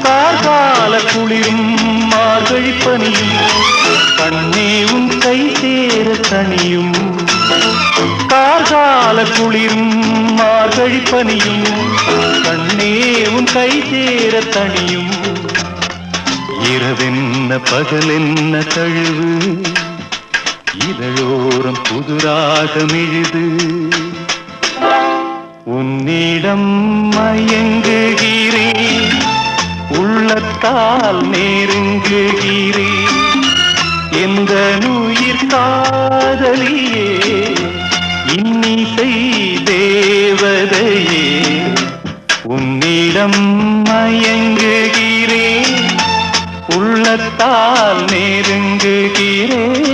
கார்கால குளிரும் மார்கழி பனியும் கண்ணே உன் கை சேர தனியும் கார்கால குளிரும் மார்கழி பனியும் கண்ணே உன் கை சேர தனியும் இரவென்ன பகலென்ன தழுவு இதழோரம் புதுராக மிழுது உன்னிடம் மயங்குகிறேன் உள்ளத்தால் நெருங்குகிறேன் எந்த உயிர் காதலியே இன்னிசை தேவதையே உன்னிடம் மயங்குகிறேன் உள்ளத்தால் நெருங்குகிறேன்